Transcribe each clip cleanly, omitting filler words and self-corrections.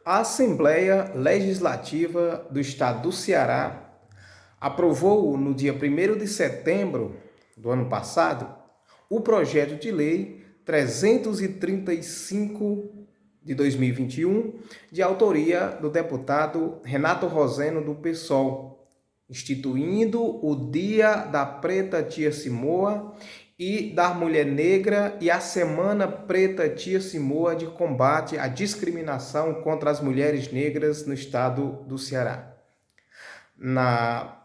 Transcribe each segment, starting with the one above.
A Assembleia Legislativa do Estado do Ceará aprovou no dia 1º de setembro do ano passado o projeto de lei 335 de 2021, de autoria do deputado Renato Roseno, do PSOL, instituindo o Dia da Preta Tia Simoa e da Mulher Negra e a Semana Preta Tia Simoa de combate à discriminação contra as mulheres negras no estado do Ceará. Na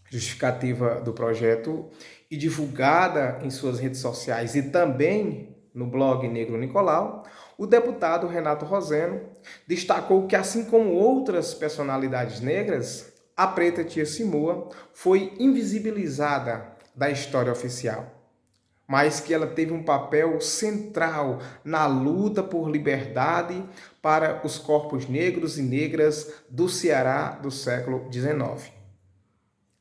justificativa do projeto e divulgada em suas redes sociais e também no blog Negro Nicolau, o deputado Renato Roseno destacou que, assim como outras personalidades negras, a Preta Tia Simoa foi invisibilizada da história oficial, mas que ela teve um papel central na luta por liberdade para os corpos negros e negras do Ceará do século XIX.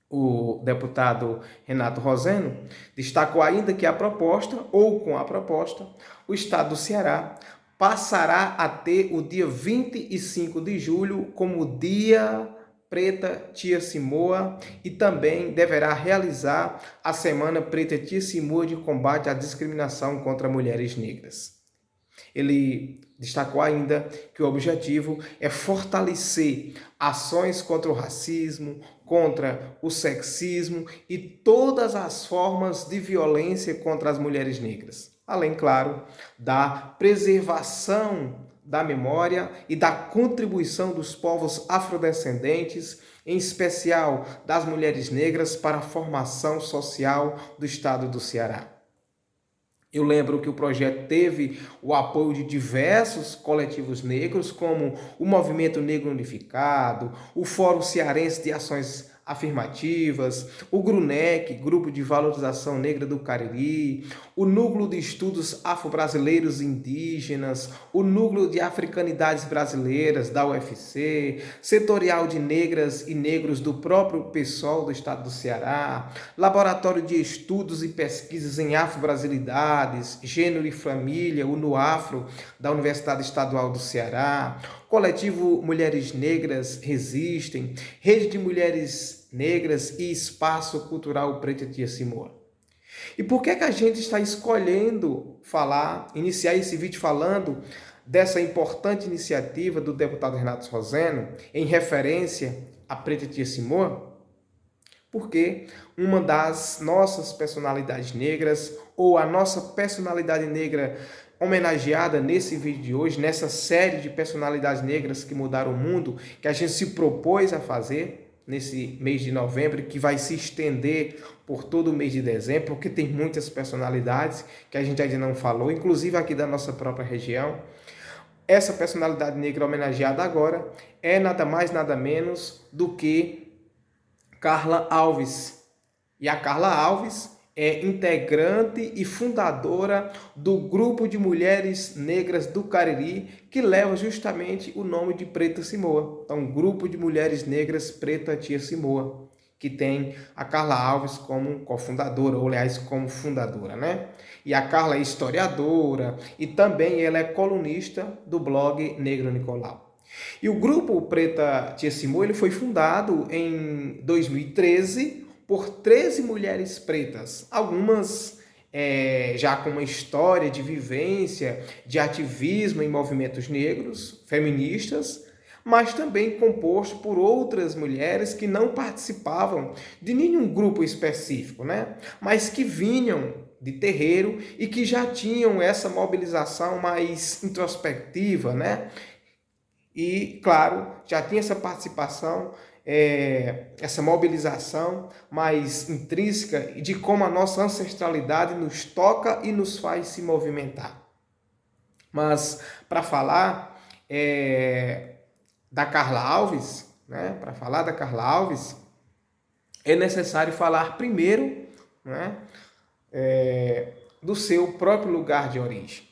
O deputado Renato Roseno destacou ainda que com a proposta, o estado do Ceará passará a ter o dia 25 de julho como Dia Preta Tia Simoa e também deverá realizar a Semana Preta Tia Simoa de combate à discriminação contra mulheres negras. Ele destacou ainda que o objetivo é fortalecer ações contra o racismo, contra o sexismo e todas as formas de violência contra as mulheres negras, além, claro, da preservação da memória e da contribuição dos povos afrodescendentes, em especial das mulheres negras, para a formação social do estado do Ceará. Eu lembro que o projeto teve o apoio de diversos coletivos negros, como o Movimento Negro Unificado, o Fórum Cearense de Ações Afirmativas, o GRUNEC, Grupo de Valorização Negra do Cariri, o Núcleo de Estudos Afro-Brasileiros e Indígenas, o Núcleo de Africanidades Brasileiras da UFC, Setorial de Negras e Negros do próprio PSOL do Estado do Ceará, Laboratório de Estudos e Pesquisas em Afro-Brasilidades, Gênero e Família, o NUAFRO, da Universidade Estadual do Ceará, Coletivo Mulheres Negras Resistem, Rede de Mulheres Negras e Espaço Cultural Preta Tia Simoa. E por que a gente está escolhendo iniciar esse vídeo falando dessa importante iniciativa do deputado Renato Roseno em referência à Preta Tia Simoa? Porque uma das nossas personalidades negras, ou a nossa personalidade negra homenageada nesse vídeo de hoje, nessa série de personalidades negras que mudaram o mundo, que a gente se propôs a fazer nesse mês de novembro, que vai se estender por todo o mês de dezembro, porque tem muitas personalidades que a gente ainda não falou, inclusive aqui da nossa própria região. Essa personalidade negra homenageada agora é nada mais, nada menos do que Carla Alves. E a Carla Alves é integrante e fundadora do Grupo de Mulheres Negras do Cariri, que leva justamente o nome de Preta Simoa. Então, Grupo de Mulheres Negras Preta Tia Simoa, que tem a Carla Alves como cofundadora, ou aliás, como fundadora, né? E a Carla é historiadora e também ela é colunista do blog Negro Nicolau. E o Grupo Preta Tia Simoa ele foi fundado em 2013 por 13 mulheres pretas, algumas já com uma história de vivência, de ativismo em movimentos negros, feministas, mas também composto por outras mulheres que não participavam de nenhum grupo específico, né? Mas que vinham de terreiro e que já tinham essa mobilização mais introspectiva, né? E, claro, já tinha essa participação, essa mobilização mais intrínseca de como a nossa ancestralidade nos toca e nos faz se movimentar. Mas, para falar da Carla Alves, né? Para falar da Carla Alves, é necessário falar primeiro, né? Do seu próprio lugar de origem.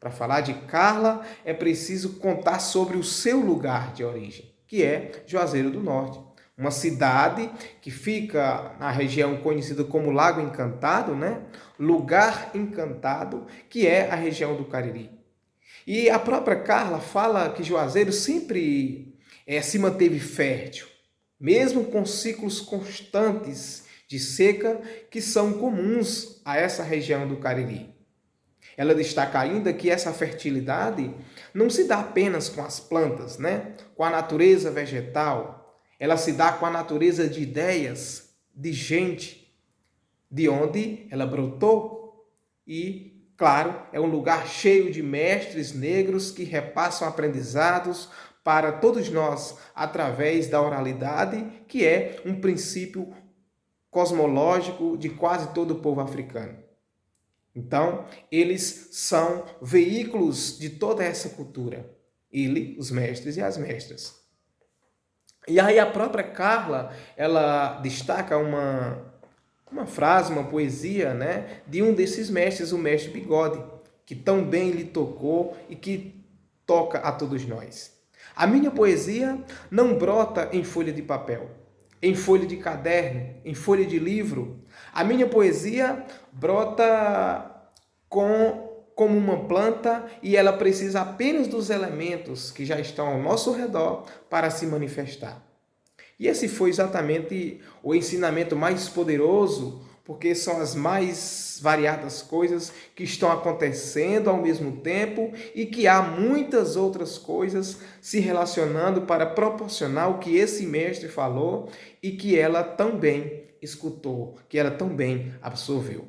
Para falar de Carla, é preciso contar sobre o seu lugar de origem, que é Juazeiro do Norte, uma cidade que fica na região conhecida como Lago Encantado, né? Lugar Encantado, que é a região do Cariri. E a própria Carla fala que Juazeiro sempre se manteve fértil, mesmo com ciclos constantes de seca que são comuns a essa região do Cariri. Ela destaca ainda que essa fertilidade não se dá apenas com as plantas, né? Com a natureza vegetal. Ela se dá com a natureza de ideias, de gente, de onde ela brotou. E, claro, é um lugar cheio de mestres negros que repassam aprendizados para todos nós através da oralidade, que é um princípio cosmológico de quase todo o povo africano. Então, eles são veículos de toda essa cultura. Ele, os mestres e as mestras. E aí a própria Carla, ela destaca uma frase, uma poesia, né, de um desses mestres, o mestre Bigode, que tão bem lhe tocou e que toca a todos nós. A minha poesia não brota em folha de papel, em folha de caderno, em folha de livro. A minha poesia brota como uma planta e ela precisa apenas dos elementos que já estão ao nosso redor para se manifestar. E esse foi exatamente o ensinamento mais poderoso, porque são as mais variadas coisas que estão acontecendo ao mesmo tempo e que há muitas outras coisas se relacionando para proporcionar o que esse mestre falou e que ela também escutou, que ela também absorveu.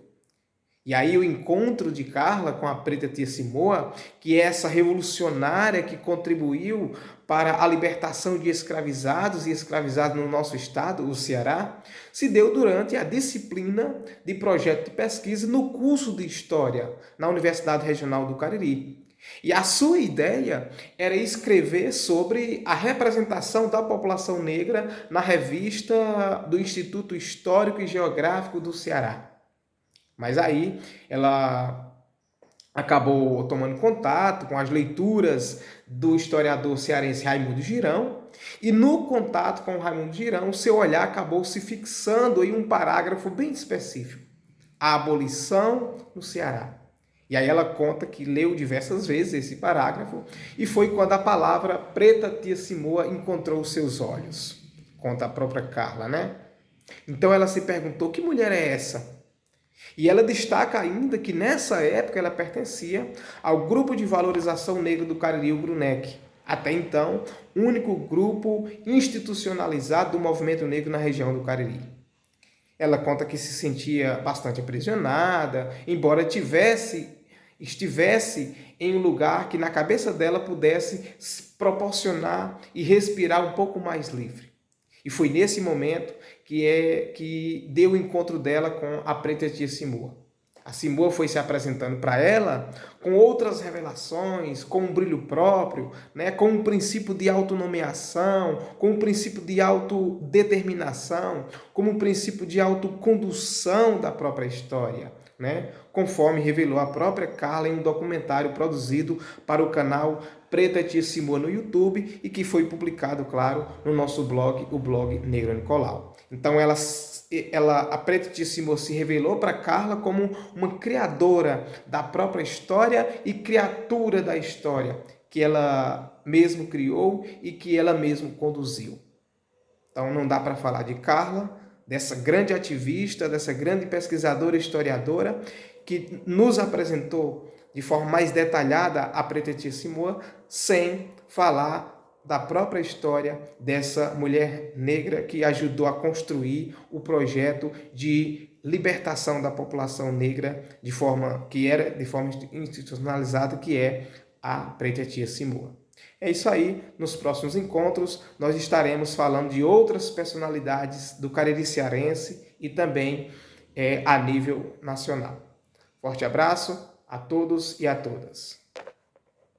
E aí o encontro de Carla com a Preta Tia Simoa, que é essa revolucionária que contribuiu para a libertação de escravizados e escravizados no nosso estado, o Ceará, se deu durante a disciplina de projeto de pesquisa no curso de História na Universidade Regional do Cariri. E a sua ideia era escrever sobre a representação da população negra na revista do Instituto Histórico e Geográfico do Ceará. Mas aí ela acabou tomando contato com as leituras do historiador cearense Raimundo Girão, e no contato com o Raimundo Girão, seu olhar acabou se fixando em um parágrafo bem específico: a abolição no Ceará. E aí ela conta que leu diversas vezes esse parágrafo, e foi quando a palavra Preta Tia Simoa encontrou os seus olhos. Conta a própria Carla, né? Então ela se perguntou: que mulher é essa? E ela destaca ainda que nessa época ela pertencia ao Grupo de Valorização Negra do Cariri, o GRUNEC, até então único grupo institucionalizado do movimento negro na região do Cariri. Ela conta que se sentia bastante aprisionada, embora estivesse em um lugar que na cabeça dela pudesse proporcionar e respirar um pouco mais livre. E foi nesse momento que deu o encontro dela com a Preta Tia Simoa. A Simoa foi se apresentando para ela com outras revelações, com um brilho próprio, né, com um princípio de autonomeação, com um princípio de autodeterminação, como um princípio de autocondução da própria história, né, conforme revelou a própria Carla em um documentário produzido para o canal Preta Tia Simoa no YouTube e que foi publicado, claro, no nosso blog, o blog Negro Nicolau. Então a Preta Tia Simoa se revelou para Carla como uma criadora da própria história e criatura da história que ela mesmo criou e que ela mesmo conduziu. Então não dá para falar de Carla, dessa grande ativista, dessa grande pesquisadora e historiadora que nos apresentou de forma mais detalhada a Preta Tia Simoa, sem falar da própria história dessa mulher negra que ajudou a construir o projeto de libertação da população negra de forma institucionalizada, que é a Preta Tia Simoa. É isso aí, nos próximos encontros nós estaremos falando de outras personalidades do Cariri cearense e também a nível nacional. Forte abraço a todos e a todas.